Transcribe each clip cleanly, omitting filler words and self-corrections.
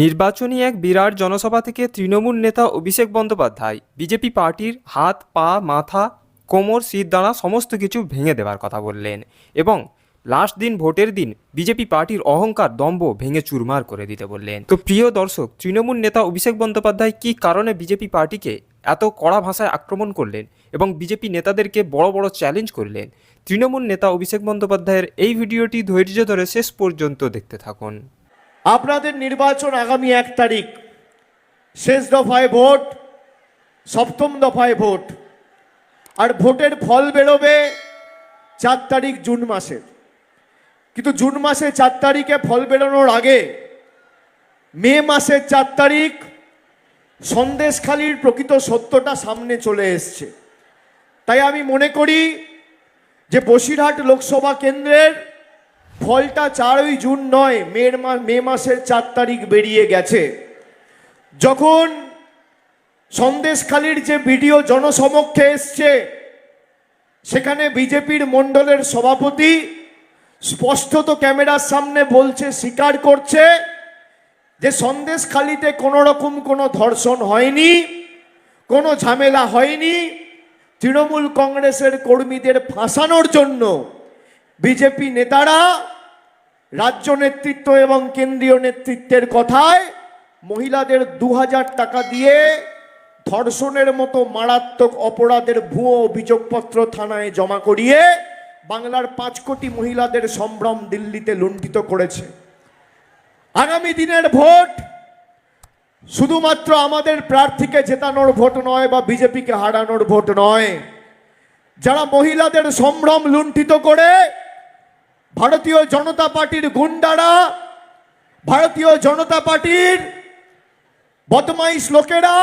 নির্বাচনী এক বিরাট জনসভা থেকে তৃণমূল নেতা অভিষেক বন্দ্যোপাধ্যায় বিজেপি পার্টির হাত পা মাথা কোমর শিরদাঁড়া সমস্ত কিছু ভেঙে দেওয়ার কথা বললেন এবং লাস্ট দিন ভোটের দিন বিজেপি পার্টির অহংকার দম্ভ ভেঙে চুরমার করে দিতে বললেন। তো প্রিয় দর্শক, তৃণমূল নেতা অভিষেক বন্দ্যোপাধ্যায় কী কারণে বিজেপি পার্টিকে এত কড়া ভাষায় আক্রমণ করলেন এবং বিজেপি নেতাদেরকে বড় বড় চ্যালেঞ্জ করলেন, তৃণমূল নেতা অভিষেক বন্দ্যোপাধ্যায়ের এই ভিডিওটি ধৈর্য ধরে শেষ পর্যন্ত দেখতে থাকুন। আপনাদের নির্বাচন আগামী 1 তারিখ, শেষ দফায় ভোট, সপ্তম দফায় ভোট, আর ভোটের ফল বেরোবে 4 তারিখ জুন মাসের। কিন্তু জুন মাসে 4 তারিখে ফল বেরোনোর আগে মে মাসের 4 তারিখ সন্দেশখালির প্রকৃত সত্যটা সামনে চলে এসছে। তাই আমি মনে করি যে বসিরহাট লোকসভা কেন্দ্রের ফলটা 4ই জুন নয়, মে মাসের 4 তারিখ বেরিয়ে গেছে। যখন সন্দেশখালির যে ভিডিও জনসমক্ষে এসছে, সেখানে বিজেপির মণ্ডলের সভাপতি স্পষ্টত ক্যামেরার সামনে বলছে, স্বীকার করছে যে সন্দেশখালিতে কোনো রকম কোনো ধর্ষণ হয়নি, কোনো ঝামেলা হয়নি। তৃণমূল কংগ্রেসের কর্মীদের ফাঁসানোর জন্য বিজেপি নেতারা রাজ্য নেতৃত্ব এবং কেন্দ্রীয় নেতৃত্বের কথায় মহিলাদের 2000 টাকা দিয়ে ধর্ষণের মতো মারাত্মক অপরাধের ভুয়ো অভিযোগপত্র থানায় জমা করিয়ে বাংলার 5 কোটি মহিলাদের সম্ভ্রম দিল্লিতে লুণ্ঠিত করেছে। আগামী দিনের ভোট শুধুমাত্র আমাদের প্রার্থীকে জেতানোর ভোট নয় বা বিজেপিকে হারানোর ভোট নয়। যারা মহিলাদের সম্ভ্রম লুণ্ঠিত করে ভারতীয় জনতা পার্টির গুন্ডারা, ভারতীয় জনতা পার্টির বদমাইশ লোকেরা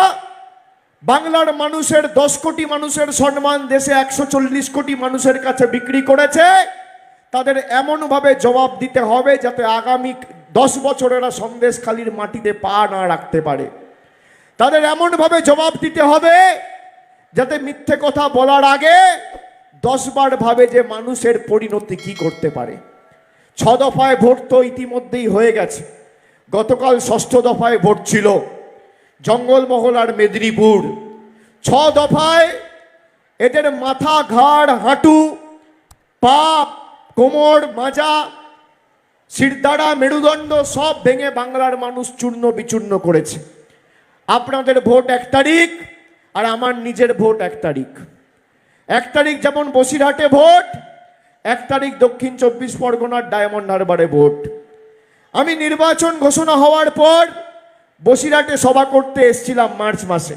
বাংলার মানুষের 10 কোটি মানুষের সম্মান দেশে 140 কোটি মানুষের কাছে বিক্রি করেছে, তাদের এমনভাবে জবাব দিতে হবে যাতে আগামী 10 বছরেরা সন্দেশখালির মাটিতে পা না রাখতে পারে। তাদের এমনভাবে জবাব দিতে হবে যাতে মিথ্যে কথা বলার আগে 10 বার ভাবে যে মানুষের পরিণতি কি করতে পারে। 6 দফায় ভোট তো ইতিমধ্যেই হয়ে গেছে। গতকাল 6ষ্ঠ দফায় ভোট ছিল, জঙ্গলমহল আর মেদিনীপুর। 6 দফায় এদের মাথা, ঘাড়, হাঁটু, পা, কোমর, মাজা, শিরদাঁড়া, মেরুদণ্ড সব ভেঙে বাংলার মানুষ চূর্ণ বিচূর্ণ করেছে। আপনাদের ভোট 1 তারিখ আর আমার নিজের ভোট 1 তারিখ। 1 তারিখ যেমন বসিরহাটে ভোট, 1 তারিখ দক্ষিণ 24 পরগনার ডায়মন্ড হারবারে ভোট। আমি নির্বাচন ঘোষণা হওয়ার পর বসিরহাটে সভা করতে এসেছিলাম মার্চ মাসে।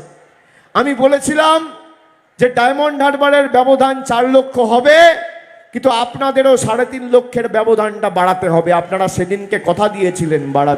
আমি বলেছিলাম যে ডায়মন্ড হারবারের ব্যবধান 4 লক্ষ হবে, কিন্তু আপনাদেরও 3.5 লক্ষের ব্যবধানটা বাড়াতে হবে। আপনারা সেদিনকে কথা দিয়েছিলেন বাড়াবে।